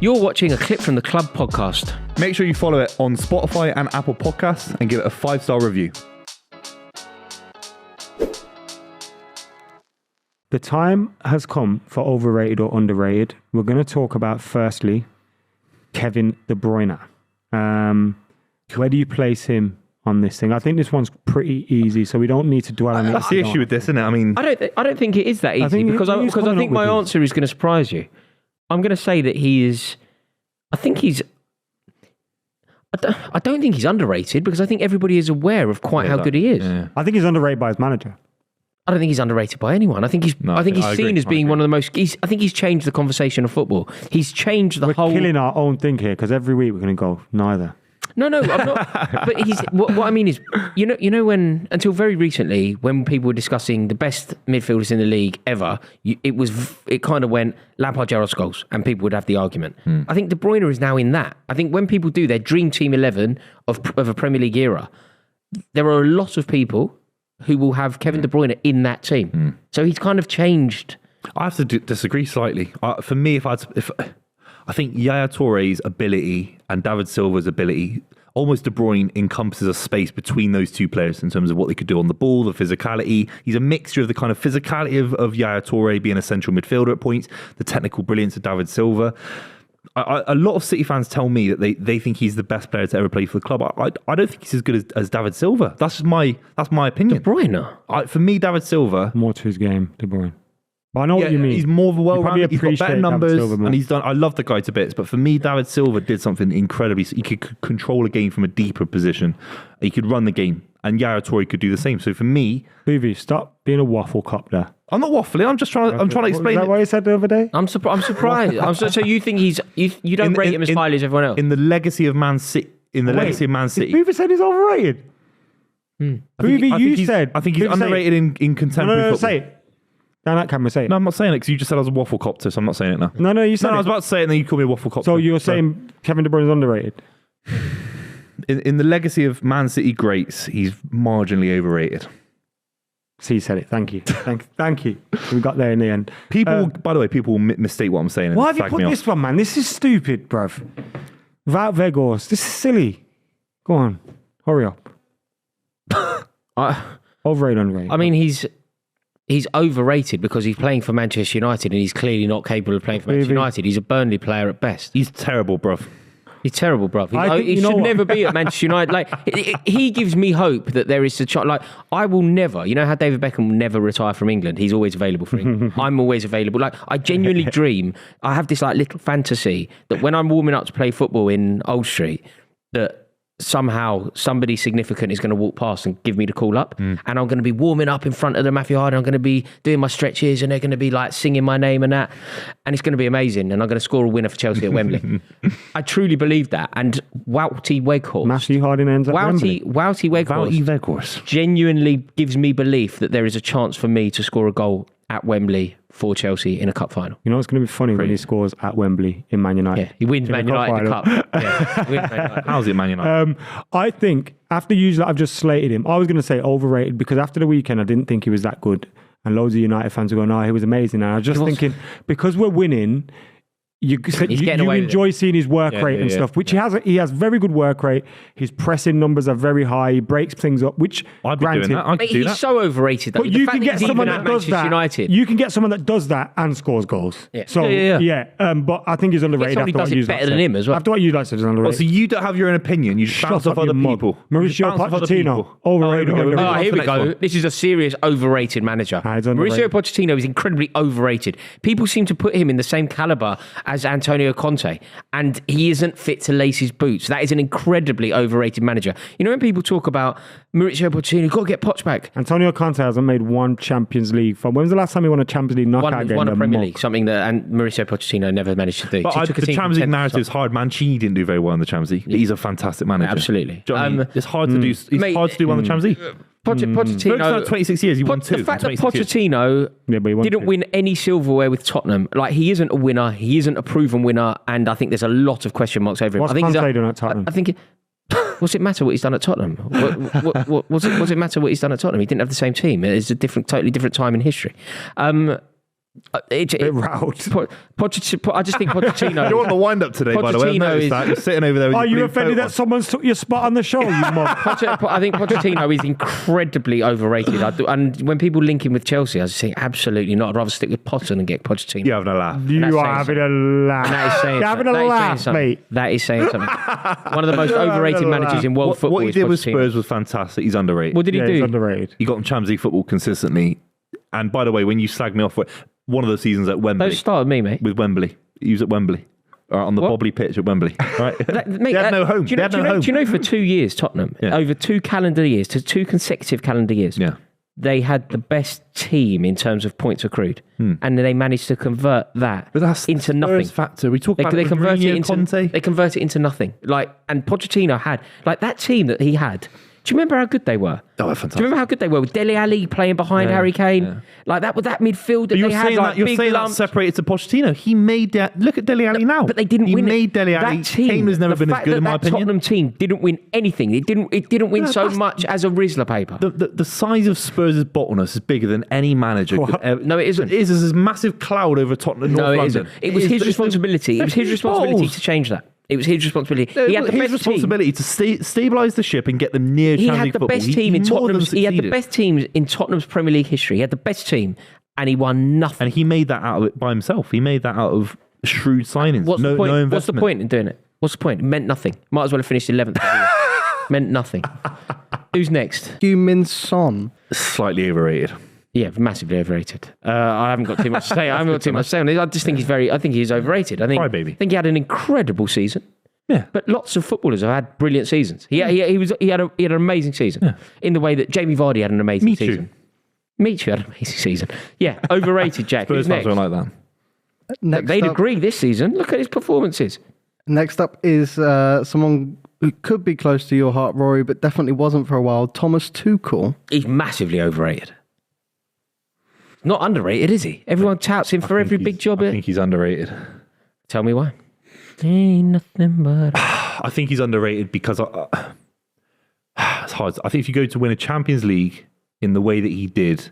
You're watching a clip from the Club podcast. Make sure you follow it on Spotify and Apple Podcasts and give it a 5-star review. The time has come for overrated or underrated. We're going to talk about, firstly, Kevin De Bruyne. Where do you place him on this thing? I think this one's pretty easy, so we don't need to dwell on it. That's the issue with this, isn't it? I mean, I don't think it is that easy because I think my answer is going to surprise you. I'm going to say that he is. I don't think he's underrated because I think everybody is aware of how good he is. Yeah. I think he's underrated by his manager. I don't think he's underrated by anyone. I think he's seen as being one of the most. I think he's changed the conversation of football. He's changed the whole. We're killing our own thing here because every week we're going to go neither. No, I'm not. But he's what I mean is, you know, when until very recently, when people were discussing the best midfielders in the league ever, it kind of went Lampard, Gerrard, Scholes, and people would have the argument. I think De Bruyne is now in that. I think when people do their dream team 11 of a Premier League era, there are a lot of people who will have Kevin De Bruyne in that team. So he's kind of changed. I have to disagree slightly. For me, if I think Yaya Touré's ability and David Silva's ability, almost De Bruyne encompasses a space between those two players in terms of what they could do on the ball, the physicality. He's a mixture of the kind of physicality of Yaya Touré being a central midfielder at points, the technical brilliance of David Silva. A lot of City fans tell me that they think he's the best player to ever play for the club. I don't think he's as good as David Silva. That's my opinion. De Bruyne? For me, David Silva... More to his game, De Bruyne. But I know what you mean. He's more of a well-rounded. He's got better numbers, and he's done. I love the guy to bits, but for me, David Silva did something incredibly. He could control a game from a deeper position. He could run the game, and Yaya Touré could do the same. So for me, Buvey, stop being a waffle cop there. I'm not waffling. I'm just trying. I'm trying to explain. Is that what you said the other day? I'm surprised. So you think you don't rate him as highly as everyone else? In the legacy of Man City. Legacy of Man City, Buvey said he's overrated. Buvey, you said. I think he's underrated in contemporary football. Say it. Down that camera, say it. No, I'm not saying it because you just said I was a waffle copter, so I'm not saying it now. No, you said I was about to say it and then you called me a waffle copter. So you're saying Kevin De Bruyne is underrated? In the legacy of Man City greats, he's marginally overrated. So you said it. Thank you. Thank you. We got there in the end. By the way, people will mistake what I'm saying. And why have you put this one, man? This is stupid, bruv. Without Vegas, this is silly. Go on. Hurry up. Overrated, underrated. I mean, he's overrated because he's playing for Manchester United and he's clearly not capable of playing for Manchester United. He's a Burnley player at best. He's terrible, bruv. He's terrible, bruv. He should never be at Manchester United. Like, he gives me hope that there is a chance. Like, I will never, you know how David Beckham will never retire from England? He's always available for England. I'm always available. Like, I genuinely dream, I have this like little fantasy that when I'm warming up to play football in Old Street, that somehow somebody significant is going to walk past and give me the call up, and I'm going to be warming up in front of the Matthew Harden. I'm going to be doing my stretches and they're going to be like singing my name and that, and it's going to be amazing, and I'm going to score a winner for Chelsea at Wembley. I truly believe that. And Wouty Weghorst, Matthew Harden ends at Wembley. Wouty Weghorst genuinely gives me belief that there is a chance for me to score a goal at Wembley for Chelsea in a cup final. You know what's going to be funny when he scores at Wembley in Man United? Yeah, he wins Man United the cup. Yeah, he wins Man United. How's it Man United? I think after I've just slated him. I was going to say overrated because after the weekend I didn't think he was that good, and loads of United fans were going, "Oh, he was amazing." And I was just thinking because we're winning. You enjoy seeing his work rate and stuff, which he has. He has very good work rate. His pressing numbers are very high. He breaks things up, which I'd be doing that. He's so overrated. But you can get someone that does that. United. You can get someone that does that and scores goals. Yeah. So but I think he's underrated. Somebody does it better than him as well. After what you like said, he's underrated. So you don't have your own opinion. You just bounce off other people. Mauricio Pochettino, overrated. Oh, here we go. This is a serious overrated manager. Mauricio Pochettino is incredibly overrated. People seem to put him in the same caliber as Antonio Conte, and he isn't fit to lace his boots. That is an incredibly overrated manager. You know, when people talk about Mauricio Pochettino, got to get Poch back. Antonio Conte hasn't made one Champions League. When was the last time he won a Champions League knockout game? Won a Premier League, something that and Mauricio Pochettino never managed to do. But the Champions League narrative is hard. Mancini didn't do very well in the Champions League. He's a fantastic manager. Absolutely. It's hard to do. It's hard to do well in the Champions League. Pochettino, 26 years, he won two. The fact that Pochettino didn't win any silverware with Tottenham, like he isn't a winner, he isn't a proven winner, and I think there's a lot of question marks over him. What's Conte doing at Tottenham? I think. What's it matter what he's done at Tottenham? What's it matter what he's done at Tottenham? He didn't have the same team. It's a totally different time in history. bit riled. I just think Pochettino. You're on the wind up today, by the way. I've noticed that. You're sitting over there. With Are your you blue offended coat that someone's took your spot on the show? You mug. I think Pochettino is incredibly overrated. And when people link him with Chelsea, I just think absolutely not. I'd rather stick with Potter than get Pochettino. You're having a laugh. You are having a laugh. That is saying You're having a laugh, mate. That is saying something. One of the most overrated managers in world football. What he is did with Pochettino. Spurs was fantastic. He's underrated. What did he do? He's underrated. He got him Champions League football consistently. And by the way, when you slag me off, one of the seasons at Wembley. Don't start with me, mate. With Wembley. He was at Wembley. On the Bobley pitch at Wembley. Right? They had no home. Do you know for 2 years, Tottenham, over 2 consecutive calendar years, they had the best team in terms of points accrued. And they managed to convert that into nothing. Factor. We talk about they convert it into Conte. They convert it into nothing. And Pochettino had that team that he had. Do you remember how good they were? Oh, fantastic. Do you remember how good they were with Dele Alli playing behind Harry Kane? Yeah. Like that with that midfield that they had. You're saying that separated to Pochettino. He made that. Look at Dele Alli now. But they didn't win. He made Dele Alli. Kane has never been as good in my opinion. Tottenham team didn't win anything. It didn't win so much as a Rizzler paper. The size of Spurs' bottleness is bigger than any manager could ever. No, it isn't. It is this massive cloud over Tottenham. No, North it London. isn't. It was his responsibility. It was his responsibility to change that. It was his responsibility. He had the best responsibility to stabilise the ship and get them near Champions League football. He had the best teams in Tottenham's Premier League history. He had the best team, and he won nothing. And he made that out of it by himself. He made that out of shrewd signings. What's the point? No investment. What's the point in doing it? What's the point? It meant nothing. Might as well have finished 11th. Meant nothing. Who's next? Heung-min Son. Slightly overrated. Yeah, massively overrated. I haven't got too much to say. I just think I think he's overrated. I think he had an incredible season. Yeah, but lots of footballers have had brilliant seasons. He had an amazing season in the way that Jamie Vardy had an amazing season. Michu had an amazing season. Yeah, overrated. Jack. Spurs fans don't like that. They'd agree this season. Look at his performances. Next up is someone who could be close to your heart, Rory, but definitely wasn't for a while. Thomas Tuchel. He's massively overrated. Not underrated, is he? Everyone touts him for every big job. I think he's underrated. Tell me why. Ain't nothing but. I think he's underrated because it's hard. I think if you go to win a Champions League in the way that he did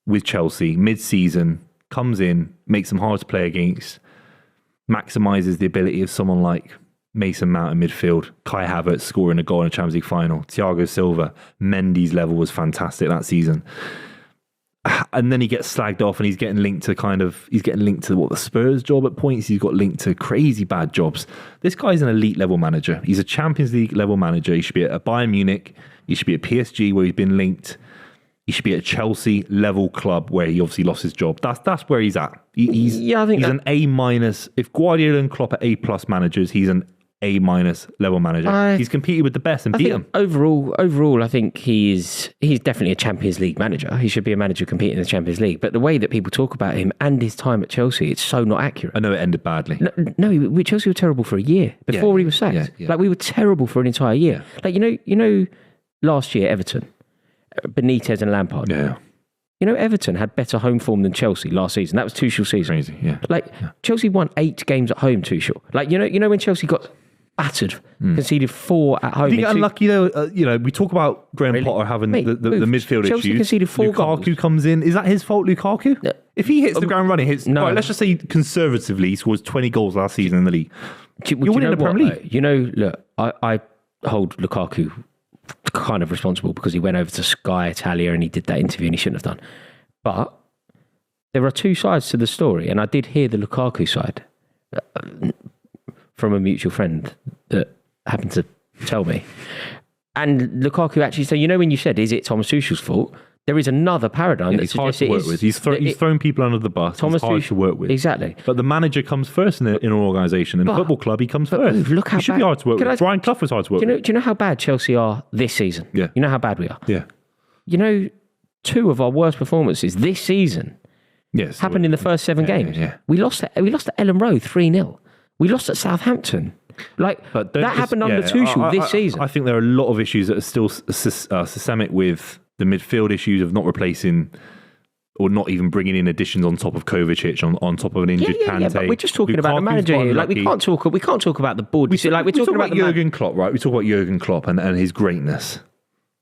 with Chelsea mid-season, comes in, makes them hard to play against, maximises the ability of someone like Mason Mount in midfield, Kai Havertz scoring a goal in a Champions League final, Thiago Silva, Mendy's level was fantastic that season. And then he gets slagged off and he's getting linked to the Spurs job at points. He's got linked to crazy bad jobs. This guy's an elite level manager. He's a Champions League level manager. He should be at a Bayern Munich. He should be at PSG where he's been linked. He should be at a Chelsea level club where he obviously lost his job. That's where he's at. He's an A-. If Guardiola and Klopp are A+ managers, he's an A- level manager. He's competed with the best and beat them. Overall, I think he's definitely a Champions League manager. He should be a manager competing in the Champions League. But the way that people talk about him and his time at Chelsea, it's so not accurate. I know it ended badly. No, Chelsea were terrible for a year before he was sacked. Yeah. Like we were terrible for an entire year. Like you know, last year Everton, Benitez and Lampard. Yeah. You know, Everton had better home form than Chelsea last season. That was Tuchel's season. Crazy, yeah. Chelsea won 8 games at home. Tuchel. Like you know when Chelsea got battered, conceded 4 at home. I think unlucky though. We talk about Graham Potter having the midfield Chelsea issues. Conceded 4 Lukaku goals. comes in. Is that his fault, Lukaku? No. If he hits the ground running, no. Let's just say conservatively, he scores 20 goals last season in the league. You're winning the Premier League. Look, I hold Lukaku kind of responsible because he went over to Sky Italia and he did that interview and he shouldn't have done. But there are 2 sides to the story, and I did hear the Lukaku side from a mutual friend that happened to tell me. And Lukaku actually said, when you said, is it Thomas Tuchel's fault? There is another paradigm that hard suggests to work with. He's thrown people under the bus. Thomas Tuchel, hard to work with. Exactly. But the manager comes first in an organisation. In a football club, he comes first. Look how he should be hard to work with. Brian Clough was hard to work with. Do you know how bad Chelsea are this season? Yeah. You know how bad we are? Yeah. 2 of our worst performances this season happened in the first 7 games. Yeah. We lost at Ellen Road 3-0. We lost at Southampton. But that happened under Tuchel this season. I think there are a lot of issues that are still systemic with the midfield issues of not replacing or not even bringing in additions on top of Kovacic, on top of an injured Kante. Yeah, but we're just talking about the manager here. Like we can't talk about the board. We're talking about Jurgen Klopp, right? We talk about Jurgen Klopp and his greatness.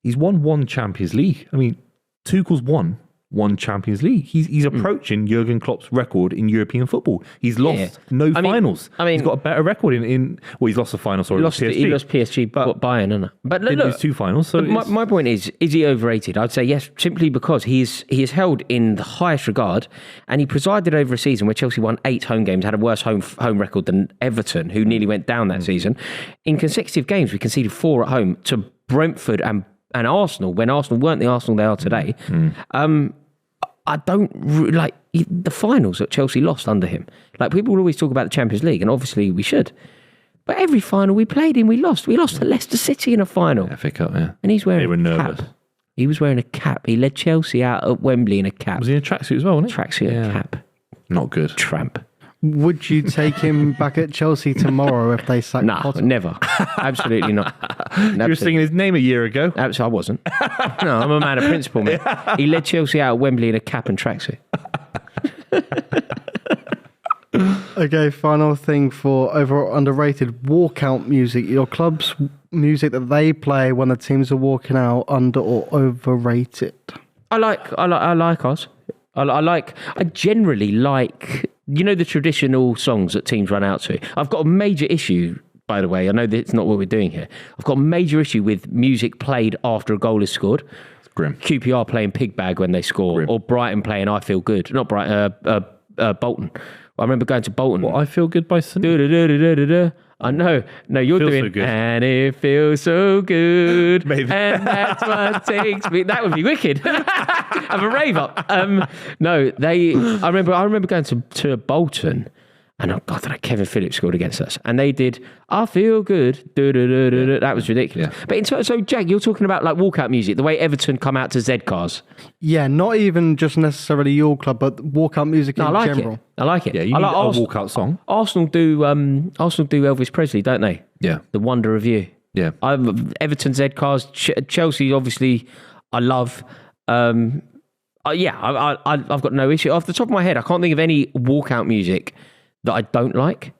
He's won 1 Champions League. I mean, Tuchel's won won Champions League. He's approaching Jurgen Klopp's record in European football. He's lost finals. He's got a better record he's lost a final. Sorry, he lost PSG, but Bayern, isn't it? But look, lose 2 finals. So my point is he overrated? I'd say yes, simply because he is held in the highest regard, and he presided over a season where Chelsea won 8 home games, had a worse home record than Everton, who nearly went down that season. In consecutive games, we conceded 4 at home to Brentford and Arsenal, when Arsenal weren't the Arsenal they are today. I don't like the finals that Chelsea lost under him. Like, people will always talk about the Champions League, and obviously we should. But every final we played in, we lost. We lost to Leicester City in a final. FA Cup, yeah. And he's wearing they were nervous. Cap. He was wearing a cap. He led Chelsea out at Wembley in a cap. Was he in a tracksuit as well, wasn't he? Tracksuit and cap. Not good. Tramp. Would you take him back at Chelsea tomorrow if they sacked Potter? Never. Absolutely not. You were singing his name a year ago. Absolutely, I wasn't. No, I'm a man of principle, man. He led Chelsea out at Wembley in a cap and tracksuit. Okay, final thing for over or underrated walkout music. Your club's music that they play when the teams are walking out, under or overrated? I like ours. I generally like, the traditional songs that teams run out to. I've got a major issue, by the way. I know that it's not what we're doing here. I've got a major issue with music played after a goal is scored. It's grim. QPR playing Pig Bag when they score, Grim. or Brighton playing I Feel Good. Not Brighton, Bolton. I remember going to Bolton. I Feel Good by Sun. I know. No, you're Feels doing so good. And it feels so good. Maybe. And that's what takes me. That would be wicked. Have a rave up. No, I remember going to Bolton, and Kevin Phillips scored against us, and they did I Feel Good. That was ridiculous. Yeah. But so Jack, you're talking about like walkout music, the way Everton come out to Z cars. Yeah, not even just necessarily your club, but walkout music in general. I like it. Yeah, you need a walkout song. Arsenal do Elvis Presley, don't they? Yeah. The Wonder of You. Yeah. Everton Z cars, Chelsea obviously I love. I've got no issue. Off the top of my head, I can't think of any walkout music that I don't like.